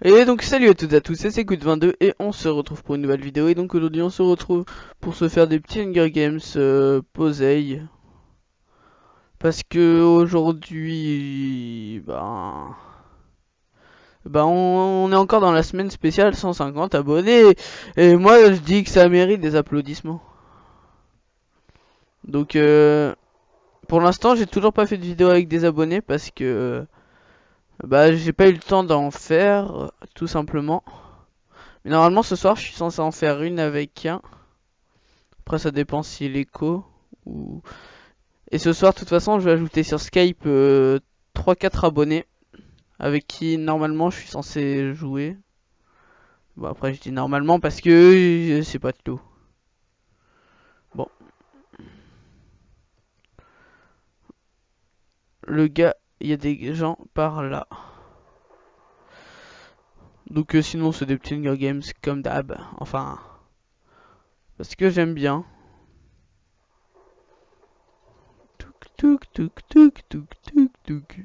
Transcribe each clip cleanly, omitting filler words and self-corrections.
Et donc salut à toutes et à tous, c'est Good22 et on se retrouve pour une nouvelle vidéo. Et donc aujourd'hui on se retrouve pour se faire des petits Hunger Games posey. Parce que aujourd'hui, on est encore dans la semaine spéciale 150 abonnés. Et moi je dis que ça mérite des applaudissements. Donc pour l'instant j'ai toujours pas fait de vidéo avec des abonnés parce que j'ai pas eu le temps d'en faire tout simplement. Mais normalement ce soir je suis censé en faire une avec un. Après ça dépend si l'écho ou... Et ce soir de toute façon je vais ajouter sur Skype 3-4 abonnés avec qui normalement je suis censé jouer. Bon après je dis normalement parce que c'est pas de tout. Bon. Le gars, il y a des gens par là. Donc sinon c'est des petits Hunger Games comme d'hab. Enfin... Parce que j'aime bien. Touk touk touk touk touk touk touk.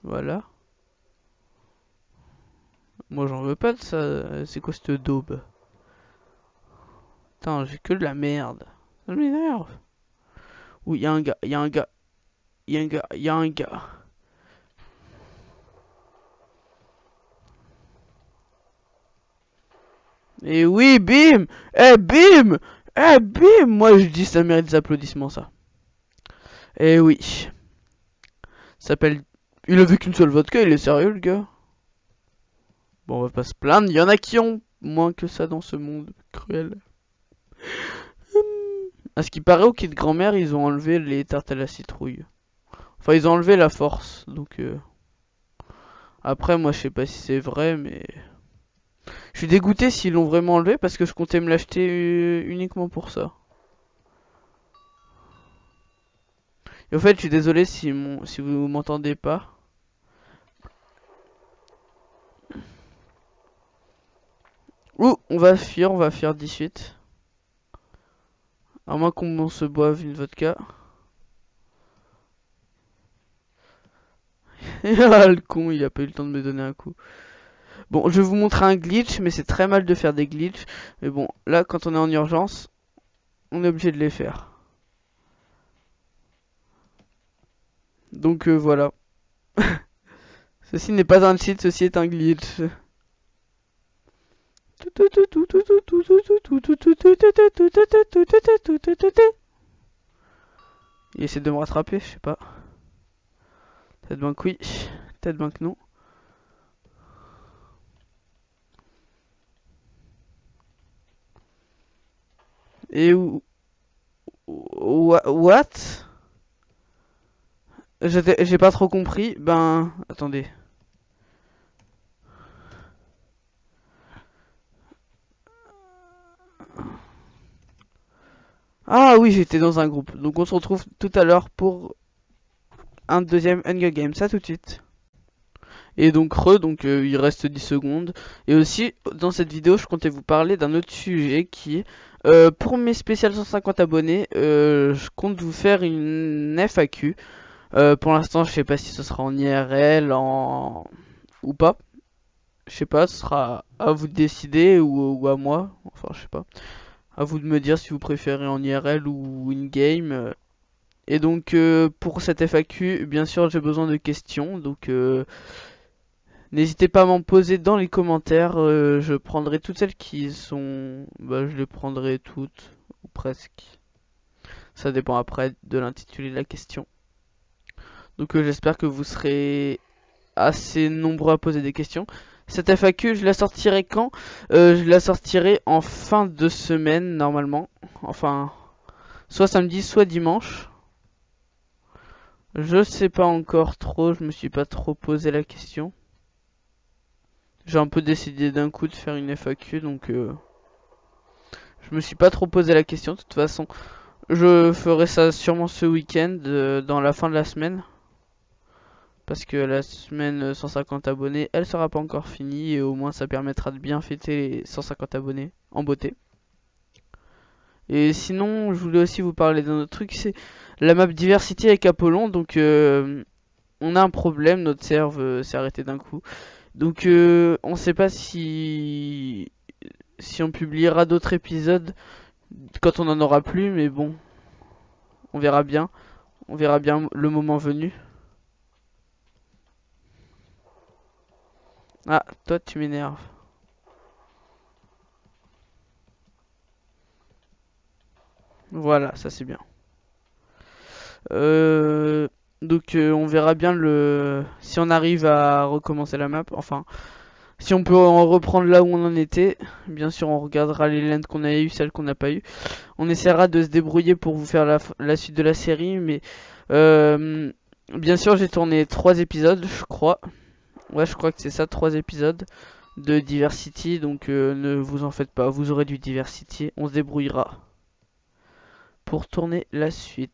Voilà. Moi j'en veux pas de ça. C'est quoi cette daube? Putain, j'ai que de la merde. Ça m'énerve. Oui, y'a un gars, y'a un gars, y'a un gars, y'a un gars. Et oui, bim! Eh, bim! Eh, bim! Moi je dis ça mérite des applaudissements, ça. Eh oui. Ça s'appelle... Il a vu qu'une seule vodka, il est sérieux, le gars? Bon, on va pas se plaindre. Il y en a qui ont moins que ça dans ce monde cruel. À ce qui paraît, au kit de grand-mère, ils ont enlevé les tartes à la citrouille. Enfin, ils ont enlevé la force, donc... Après, moi, je sais pas si c'est vrai, mais... Je suis dégoûté s'ils l'ont vraiment enlevé, parce que je comptais me l'acheter uniquement pour ça. Et au fait, je suis désolé si vous m'entendez pas. Ouh, on va fuir 18. À moins qu'on se boive une vodka. Ah, le con, il a pas eu le temps de me donner un coup. Bon, je vais vous montrer un glitch, mais c'est très mal de faire des glitches. Mais bon, là, quand on est en urgence, on est obligé de les faire. Donc voilà. Ceci n'est pas un cheat, ceci est un glitch. Il essaie de me rattraper, je sais pas. Peut-être bien que oui, peut-être bien que non. Et où... What? J'ai pas trop compris. Ben, attendez. Ah oui, j'étais dans un groupe. Donc on se retrouve tout à l'heure pour un deuxième Hunger Games. Ça tout de suite. Et donc il reste 10 secondes. Et aussi, dans cette vidéo, je comptais vous parler d'un autre sujet qui est... pour mes spéciales 150 abonnés, je compte vous faire une FAQ. Pour l'instant, je sais pas si ce sera en IRL ou pas. Je sais pas, ce sera à vous de décider ou à moi. Enfin, je sais pas. À vous de me dire si vous préférez en IRL ou in-game. Et donc, pour cette FAQ, bien sûr, j'ai besoin de questions. Donc, n'hésitez pas à m'en poser dans les commentaires. Je prendrai toutes celles qui sont... je les prendrai toutes, ou presque. Ça dépend après de l'intitulé de la question. Donc j'espère que vous serez assez nombreux à poser des questions. Cette FAQ, je la sortirai quand? Je la sortirai en fin de semaine, normalement. Enfin, soit samedi, soit dimanche. Je sais pas encore trop, je me suis pas trop posé la question. J'ai un peu décidé d'un coup de faire une FAQ, donc je me suis pas trop posé la question. De toute façon, je ferai ça sûrement ce week-end, dans la fin de la semaine. Parce que la semaine 150 abonnés, elle sera pas encore finie. Et au moins ça permettra de bien fêter les 150 abonnés en beauté. Et sinon, je voulais aussi vous parler d'un autre truc, c'est la map Diversity avec Apollon. Donc on a un problème, notre serve s'est arrêté d'un coup. Donc on sait pas si on publiera d'autres épisodes quand on en aura plus, mais bon, on verra bien. On verra bien le moment venu. Ah, toi tu m'énerves. Voilà, ça c'est bien. On verra bien si on arrive à recommencer la map. Enfin, si on peut en reprendre là où on en était. Bien sûr, on regardera les lands qu'on a eu, celles qu'on n'a pas eu. On essaiera de se débrouiller pour vous faire la suite de la série, mais bien sûr, j'ai tourné 3 épisodes, je crois. Ouais, je crois que c'est ça, 3 épisodes de Diversity. Donc ne vous en faites pas, vous aurez du Diversity. On se débrouillera pour tourner la suite.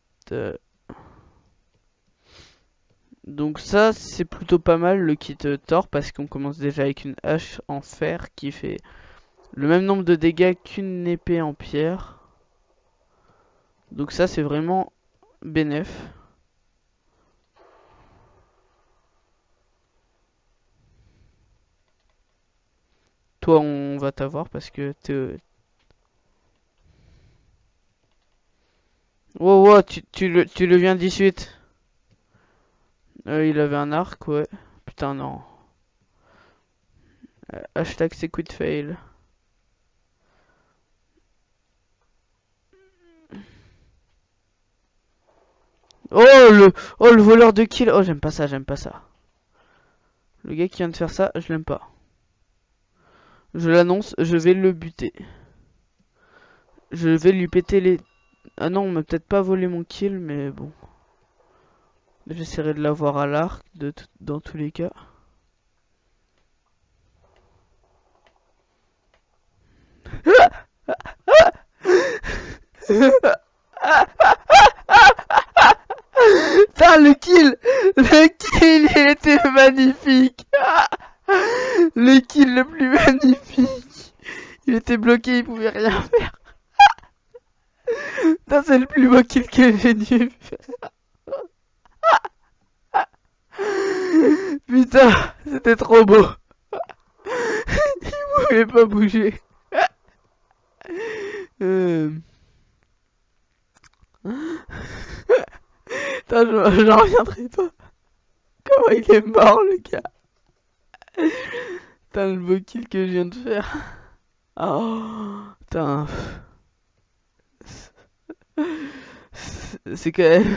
Donc ça c'est plutôt pas mal le kit Thor parce qu'on commence déjà avec une hache en fer qui fait le même nombre de dégâts qu'une épée en pierre. Donc ça c'est vraiment bénef. Toi on va t'avoir parce que t'es... Wow, wow, tu le viens 18. Il avait un arc, ouais. Putain non. Hashtag c'est quit fail. Oh le voleur de kill. Oh j'aime pas ça, j'aime pas ça. Le gars qui vient de faire ça, je l'aime pas. Je l'annonce, je vais le buter. Je vais lui péter les... Ah non, on m'a peut-être pas volé mon kill, mais bon. J'essaierai de l'avoir à l'arc, dans tous les cas. Putain, le kill! Le kill, il était magnifique! Le kill le plus magnifique! Il était bloqué, il pouvait rien faire. Putain, c'est le plus beau kill que j'ai dû faire. Putain, c'était trop beau. Il pouvait pas bouger. Putain, j'en reviendrai pas. Comment il est mort, le gars. Putain, le beau kill que je viens de faire. Oh, putain. C'est quand même...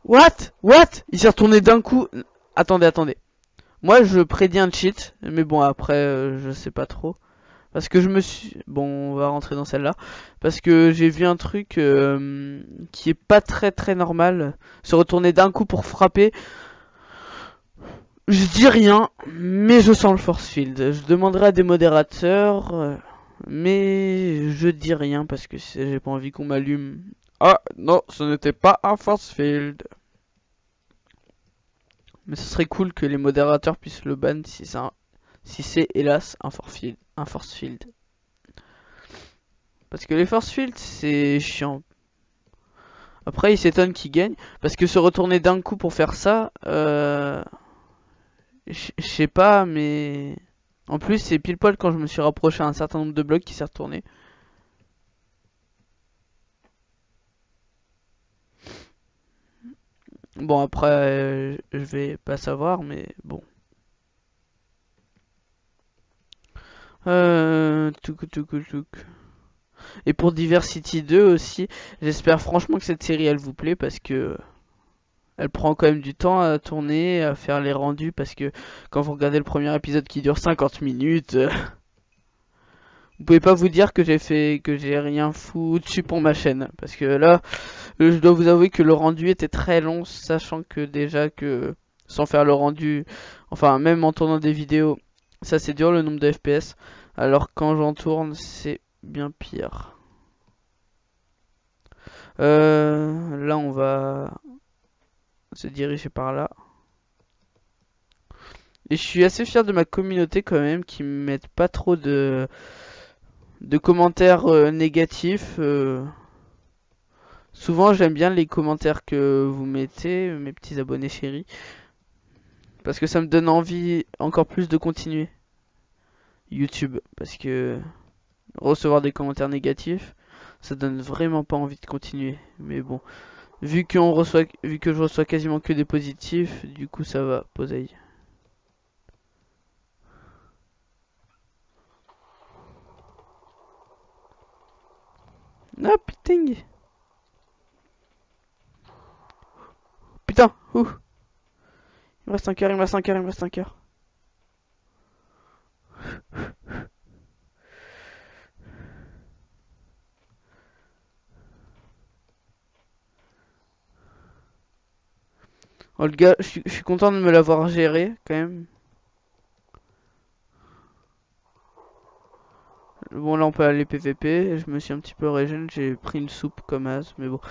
What? Il s'est retourné d'un coup. Attendez. Moi, je prédis un cheat. Mais bon, après, je sais pas trop. Parce que je me suis... Bon, on va rentrer dans celle-là. Parce que j'ai vu un truc qui est pas très normal. Se retourner d'un coup pour frapper. Je dis rien, mais je sens le force field. Je demanderai à des modérateurs, mais je dis rien parce que j'ai pas envie qu'on m'allume. Ah non, ce n'était pas un force field. Mais ce serait cool que les modérateurs puissent le ban si c'est hélas un force field. Parce que les force fields c'est chiant. Après ils s'étonnent qu'ils gagnent parce que se retourner d'un coup pour faire ça, je sais pas, mais en plus c'est pile poil quand je me suis rapproché à un certain nombre de blocs qui s'est retourné. Bon après je vais pas savoir, mais bon. Touk. Et pour Diversity 2 aussi, j'espère franchement que cette série elle vous plaît parce que elle prend quand même du temps à tourner, à faire les rendus parce que quand vous regardez le premier épisode qui dure 50 minutes, vous pouvez pas vous dire que j'ai rien foutu pour ma chaîne parce que là, je dois vous avouer que le rendu était très long, sachant que déjà que sans faire le rendu, enfin même en tournant des vidéos, ça c'est dur le nombre de FPS. Alors quand j'en tourne, c'est bien pire. Là on va se diriger par là. Et je suis assez fier de ma communauté quand même qui me mettent pas trop de commentaires négatifs. Souvent, j'aime bien les commentaires que vous mettez, mes petits abonnés chéris, parce que ça me donne envie encore plus de continuer YouTube, parce que recevoir des commentaires négatifs, ça donne vraiment pas envie de continuer. Mais bon, vu que je reçois quasiment que des positifs, du coup ça va, poseille. Ah putain, putain, ouh, il me reste un cœur, il me reste un cœur, il me reste un cœur. Oh le gars, je suis content de me l'avoir géré quand même. Bon là on peut aller PVP, je me suis un petit peu régène, j'ai pris une soupe comme as, mais bon,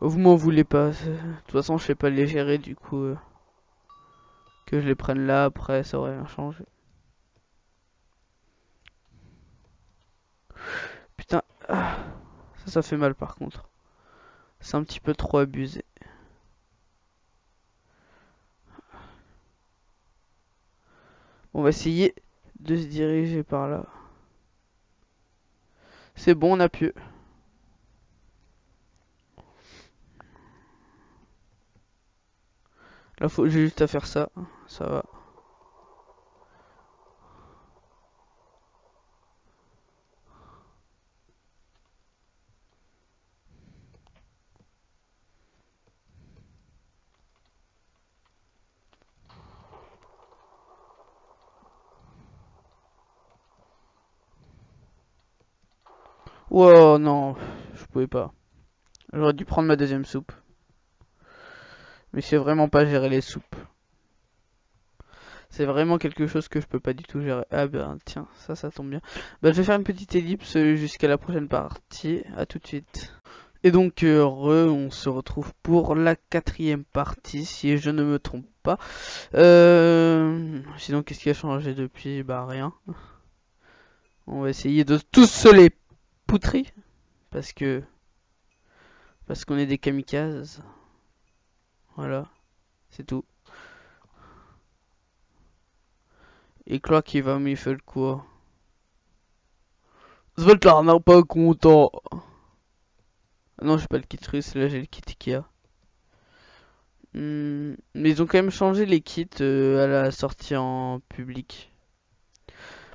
vous m'en voulez pas, de toute façon je sais pas les gérer du coup, que je les prenne là après ça aurait rien changé. Putain, ah, ça fait mal par contre, c'est un petit peu trop abusé. On va essayer de se diriger par là. C'est bon, on a pu. Là j'ai juste à faire ça, ça va. Wow non, je pouvais pas. J'aurais dû prendre ma deuxième soupe. Mais c'est vraiment pas gérer les soupes. C'est vraiment quelque chose que je peux pas du tout gérer. Ah ben tiens, ça tombe bien. Bah je vais faire une petite ellipse jusqu'à la prochaine partie. À tout de suite. Et donc on se retrouve pour la quatrième partie, si je ne me trompe pas. Sinon qu'est-ce qui a changé depuis? Bah rien. On va essayer de tous se les poutrer. Parce que... Parce qu'on est des kamikazes. Voilà. C'est tout. Et Clark qui va me faire le coup. Sveltar n'a pas content. Ah non, j'ai pas le kit russe, là j'ai le kit Ikea. Mais ils ont quand même changé les kits à la sortie en public.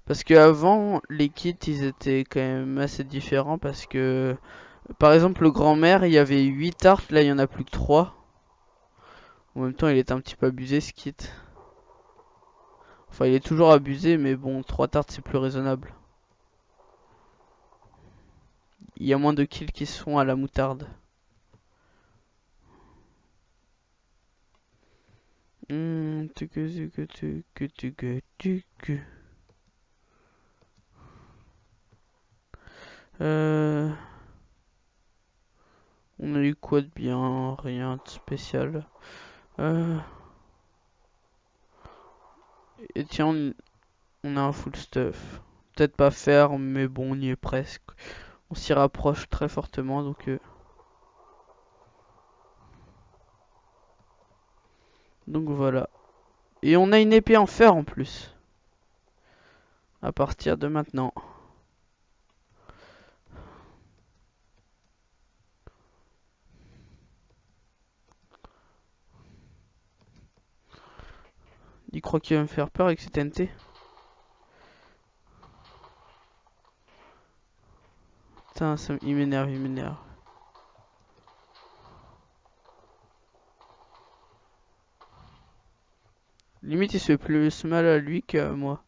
Parce que avant, les kits ils étaient quand même assez différents. Parce que, par exemple, le grand-mère, il y avait 8 tartes, là il y en a plus que 3. En même temps, il est un petit peu abusé ce kit. Enfin, il est toujours abusé, mais bon, 3 tartes c'est plus raisonnable. Il y a moins de kills qui se font à la moutarde. Euh, on a eu quoi de bien? Rien de spécial. Et tiens, on a un full stuff. Peut-être pas faire, mais bon, on y est presque. On s'y rapproche très fortement, donc voilà. Et on a une épée en fer en plus. À partir de maintenant. Il croit qu'il va me faire peur avec cette TNT. Putain, il m'énerve, il m'énerve. Limite, il se fait plus mal à lui qu'à moi.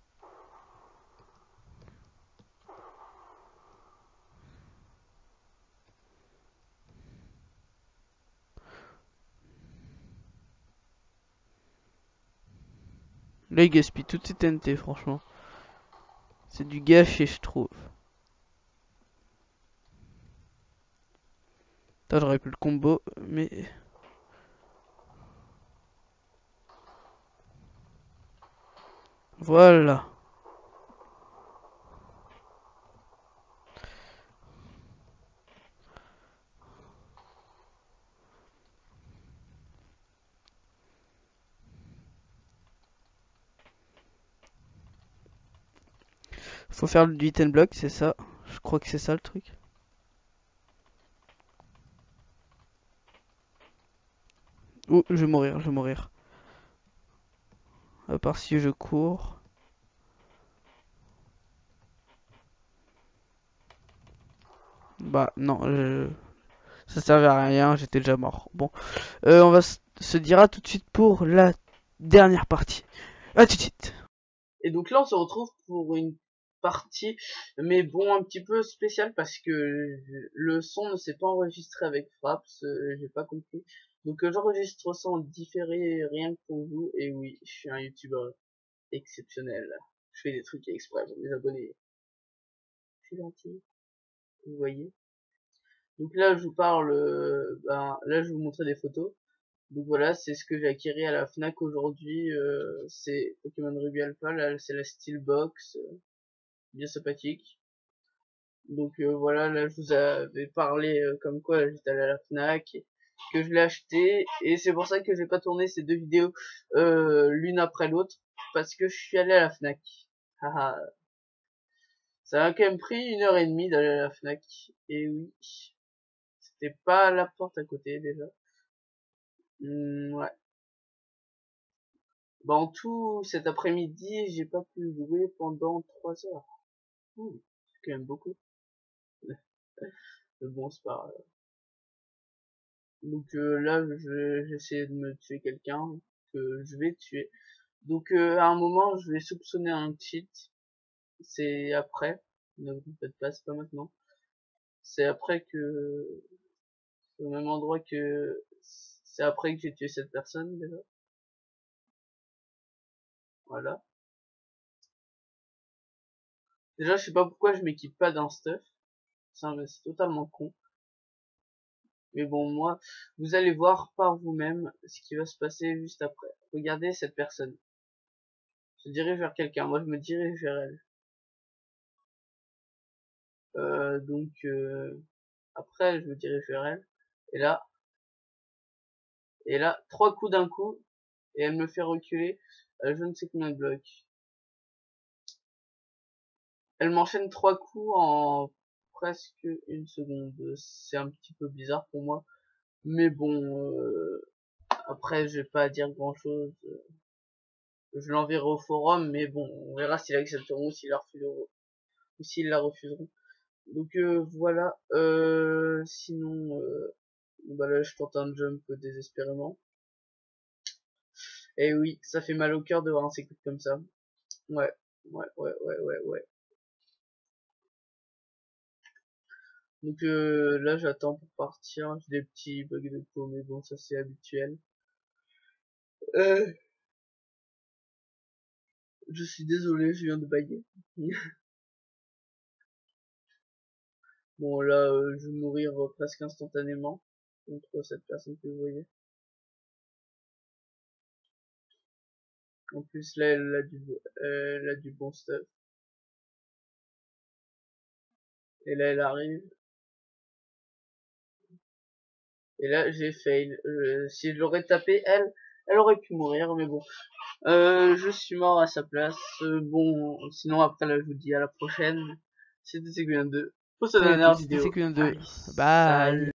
Là, il gaspille toutes ses TNT, franchement. C'est du gâchis, je trouve. Putain, j'aurais pu le combo, mais... Voilà. Faut faire du hit and block, c'est ça. Je crois que c'est ça le truc. Ouh, je vais mourir, je vais mourir. À part si je cours. Bah non, ça servait à rien, j'étais déjà mort. Bon, on va se dira tout de suite pour la dernière partie. À tout de suite. Et donc là, on se retrouve pour une partie, mais bon, un petit peu spéciale parce que le son ne s'est pas enregistré avec Fraps, j'ai pas compris. Donc j'enregistre ça en différé rien que pour vous. Et oui, je suis un youtubeur exceptionnel. Je fais des trucs exprès pour mes abonnés. Je suis gentil, vous voyez. Donc là, je vous parle, là, je vais vous montrer des photos. Donc voilà, c'est ce que j'ai acquis à la Fnac aujourd'hui. C'est Pokémon Ruby Alpha, là, c'est la Steelbox, bien sympathique. Donc voilà, là, je vous avais parlé comme quoi j'étais allé à la Fnac, que je l'ai acheté, et c'est pour ça que j'ai pas tourné ces deux vidéos l'une après l'autre, parce que je suis allé à la Fnac. Haha. Ça a quand même pris 1h30 d'aller à la Fnac. Et oui, c'était pas à la porte à côté déjà. Ouais. Bah, en tout, cet après-midi, j'ai pas pu jouer pendant 3 heures. C'est quand même beaucoup. Mais bon, c'est pas grave. Donc là, j'essaie de me tuer quelqu'un que je vais tuer. Donc à un moment, je vais soupçonner un cheat. C'est après. Ne vous faites pas, c'est pas maintenant. C'est après que... au même endroit que... C'est après que j'ai tué cette personne, déjà. Voilà. Déjà, je sais pas pourquoi je m'équipe pas d'un stuff. C'est totalement con. Mais bon, moi, vous allez voir par vous-même ce qui va se passer juste après. Regardez cette personne. Se dirige vers quelqu'un. Moi, je me dirige vers elle. Donc, après, je me dirige vers elle. Et là, 3 coups d'un coup. Et elle me fait reculer je ne sais combien de blocs. Elle m'enchaîne 3 coups en presque 1 seconde. C'est un petit peu bizarre pour moi. Mais bon, après, je vais pas dire grand-chose. Je l'enverrai au forum, mais bon, on verra s'ils accepteront ou s'ils la refuseront. Donc voilà. Sinon, bah là, je tente un jump désespérément. Et oui, ça fait mal au cœur de voir un s'écoute comme ça. Ouais, ouais. Donc là, j'attends pour partir. J'ai des petits bugs de peau, mais bon, ça c'est habituel. Euh, je suis désolé, je viens de bailler. Bon, là, je vais mourir presque instantanément contre cette personne que vous voyez. En plus, là, elle a du bon stuff. Et là, elle arrive. Et là, j'ai fail. Si je l'aurais tapé, elle aurait pu mourir, mais bon. Je suis mort à sa place. Bon, sinon, après, là, je vous dis à la prochaine. C'était Seguin 2 pour cette dernière vidéo. C'était 2. Bye. Salut.